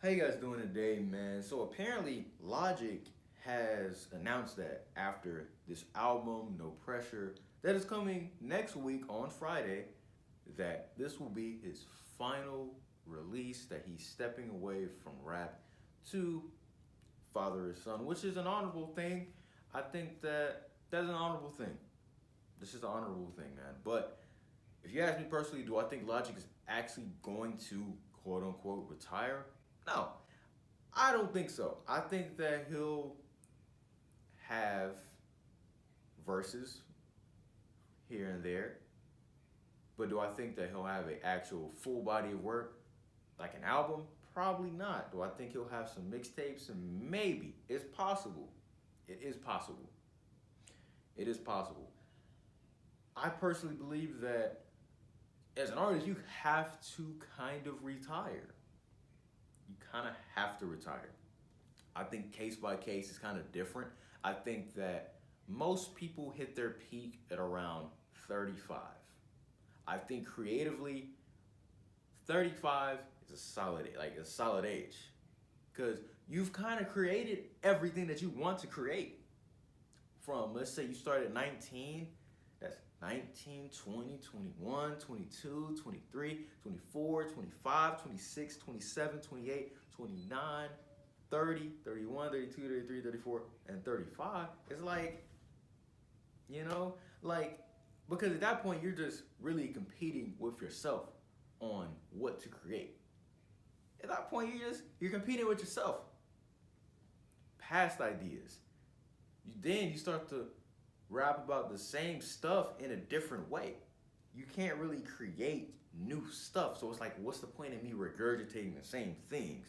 How you guys doing today, man? So apparently Logic has announced that after this album, No Pressure, that is coming next week on Friday, that this will be his final release, that he's stepping away from rap to father his son, which is an honorable thing. I think that that's an honorable thing. This is an honorable thing, man. But if you ask me personally, do I think Logic is actually going to quote unquote retire? No, I don't think so. I think that he'll have verses here and there, but do I think that he'll have an actual full body of work, like an album? Probably not. Do I think he'll have some mixtapes? Maybe. It's possible. It is possible. It is possible. I personally believe that as an artist, you have to kind of retire. You kind of have to retire. I think case by case is kind of different. I think that most people hit their peak at around 35. I think creatively, 35 is a solid age. Because you've kind of created everything that you want to create. From, let's say you start at 19, that's 19, 20, 21, 22, 23, 24, 25, 26, 27, 28, 29, 30, 31, 32, 33, 34, and 35. It's like, you know, like, because at that point you're just really competing with yourself on what to create. At that point you're competing with yourself. Past ideas. Then you start to rap about the same stuff in a different way. You can't really create new stuff. So it's like, what's the point of me regurgitating the same things?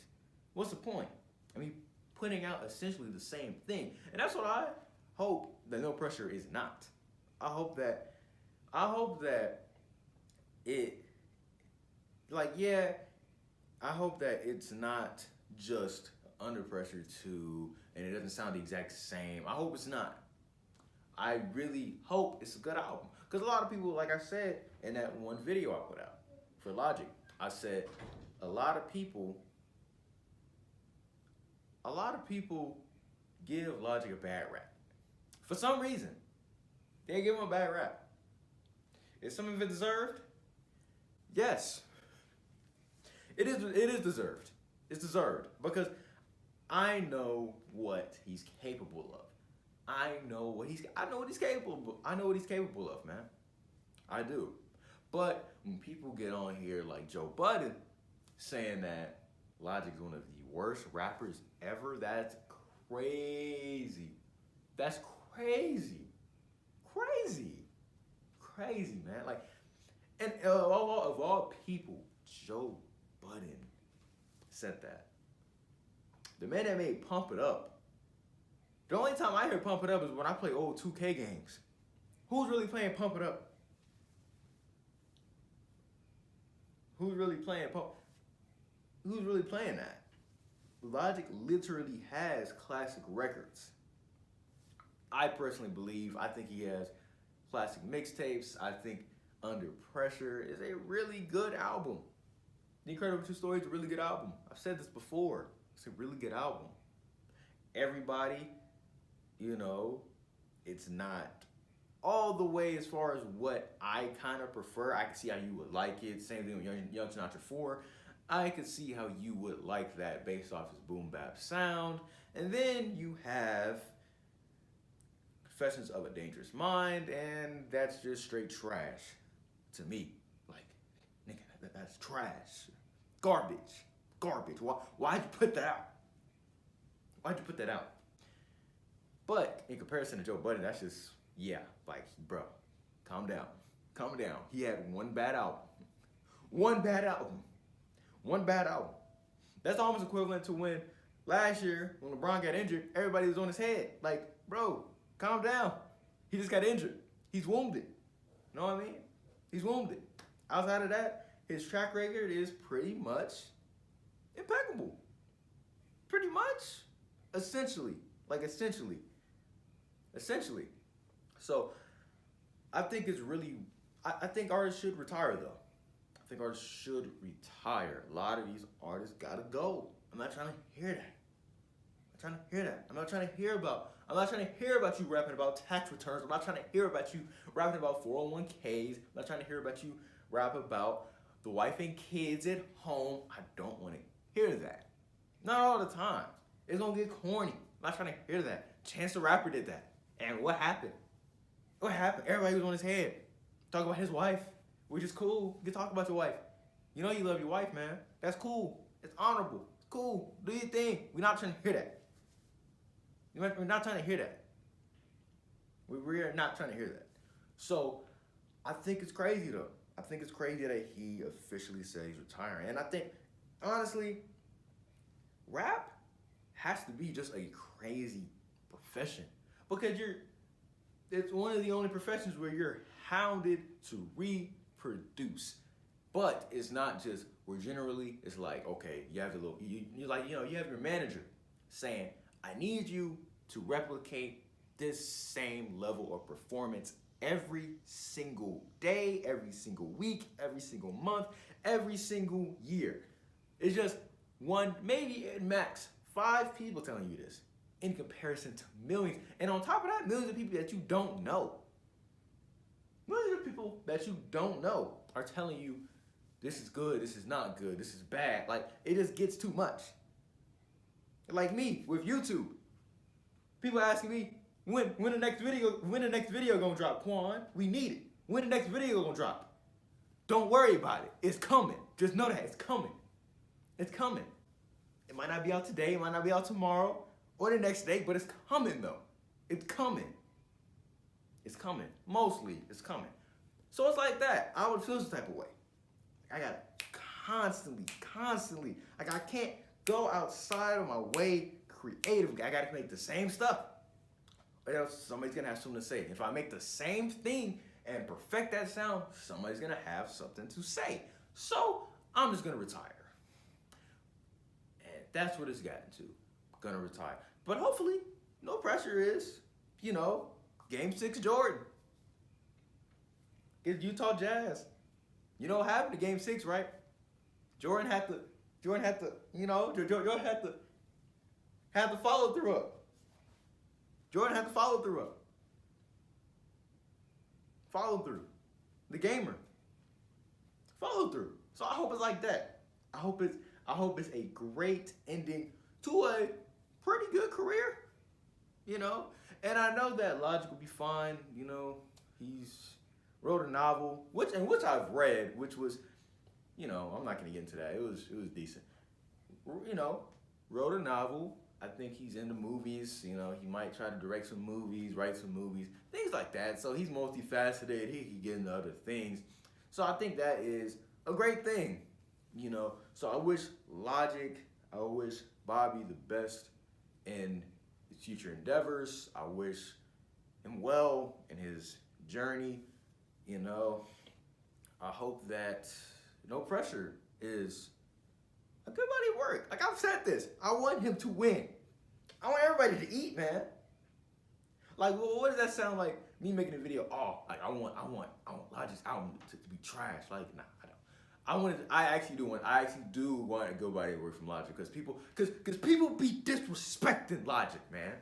What's the point? I mean, putting out essentially the same thing. And that's what I hope that No Pressure is not. I hope that it, like, yeah, I hope that it's not just Under Pressure 2 and it doesn't sound the exact same. I hope it's not. I really hope it's a good album. Because a lot of people, like I said in that one video I put out for Logic, I said a lot of people give Logic a bad rap. For some reason, they give him a bad rap. Is some of it deserved? Yes. It is deserved. It's deserved. Because I know what he's capable of. I know what he's capable of. I know what he's capable of, man. I do. But when people get on here like Joe Budden saying that Logic is one of the worst rappers ever, that's crazy. That's crazy. Crazy. Crazy, man. Like, and of all people, Joe Budden said that. The man that made Pump It Up. The only time I hear Pump It Up is when I play old 2K games. Who's really playing Pump It Up? Who's really playing that? Logic literally has classic records. I personally believe, I think he has classic mixtapes. I think Under Pressure is a really good album. The Incredible True Story is a really good album. I've said this before. It's a really good album. Everybody, you know, it's not all the way as far as what I kind of prefer. I can see how you would like it. Same thing with Young Sinatra 4. I could see how you would like that based off his boom bap sound. And then you have Confessions of a Dangerous Mind, and that's just straight trash to me. Like, nigga, that's trash. Garbage. Why'd you put that out? Why'd you put that out? But in comparison to Joe Budden, that's just, yeah, like, bro, calm down. Calm down. He had one bad album. One bad album. One bad album. That's almost equivalent to when last year, when LeBron got injured, everybody was on his head. Like, bro, calm down. He just got injured. He's wounded. You know what I mean? He's wounded. Outside of that, his track record is pretty much impeccable. Pretty much. Essentially. So, I think it's really, I think artists should retire though. think artists should retire. A lot of these artists gotta go. I'm not trying to hear that. I'm not trying to hear that. I'm not trying to hear about you rapping about tax returns. I'm not trying to hear about you rapping about 401ks. I'm not trying to hear about you rap about the wife and kids at home. I don't want to hear that. Not all the time. It's gonna get corny. I'm not trying to hear that. Chance the Rapper did that. And what happened? What happened? Everybody was on his head. Talk about his wife, which is cool. You can talk about your wife. You know you love your wife, man. That's cool. It's honorable. It's cool. Do your thing. We're not trying to hear that. We're not trying to hear that. We're not trying to hear that. So I think it's crazy though. I think it's crazy that he officially said he's retiring. And I think, honestly, rap has to be just a crazy profession. Because it's one of the only professions where you're hounded to reproduce. But it's not just, where generally it's like, okay, you have you have your manager saying, I need you to replicate this same level of performance every single day, every single week, every single month, every single year. It's just one, maybe at max 5 people telling you this in comparison to millions. And on top of that, millions of people that you don't know. Millions of people that you don't know are telling you this is good, this is not good, this is bad. Like, it just gets too much. Like me with YouTube. People asking me, when the next video gonna drop, Quan? We need it. When the next video gonna drop? Don't worry about it. It's coming. Just know that it's coming. It's coming. It might not be out today, it might not be out tomorrow, or the next day, but it's coming though. It's coming. It's coming. Mostly, it's coming. So it's like that. I would feel some type of way. I gotta constantly, like I can't go outside of my way creatively. I gotta make the same stuff. Or else somebody's gonna have something to say. If I make the same thing and perfect that sound, somebody's gonna have something to say. So I'm just gonna retire. And that's what it's gotten to. Gonna retire. But hopefully, no pressure is, Game 6 Jordan. Get Utah Jazz. You know what happened to Game 6, right? Jordan had to follow through up. Jordan had to follow through up. Follow through. The gamer. Follow through. So I hope it's like that. I hope it's a great ending to a pretty good career. And I know that Logic will be fine. He's wrote a novel, which I've read, which was, I'm not gonna get into that. It was decent. Wrote a novel. I think he's into movies. He might try to direct some movies, write some movies, things like that. So he's multifaceted. He can get into other things. So I think that is a great thing. So I wish Logic, I wish Bobby the best in his future endeavors. I wish him well in his journey. I hope that No Pressure is a good body of work. Like I've said this, I want him to win. I want everybody to eat, man. Like, well, what does that sound like? Me making a video? Oh, like I want Logic's album to be trash. Like, nah, I don't. I actually do want a good body of work from Logic because people be disrespecting Logic, man.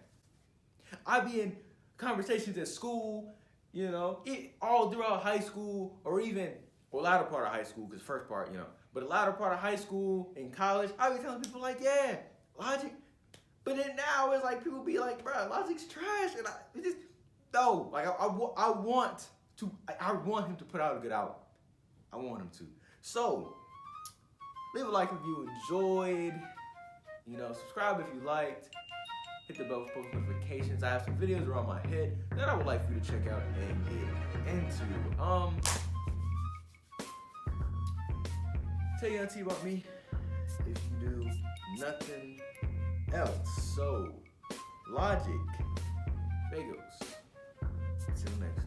I be in conversations at school, all throughout high school, or even latter part of high school, because first part, but the latter part of high school and college, I be telling people like, yeah, Logic. But then now it's like people be like, bro, Logic's trash, and I want him to put out a good album. I want him to. So leave a like if you enjoyed. Subscribe if you liked. Hit the bell for post notifications. I have some videos around my head that I would like for you to check out and get into. Tell you auntie about me if you do nothing else. So, Logic, FAYGOS. Till next time.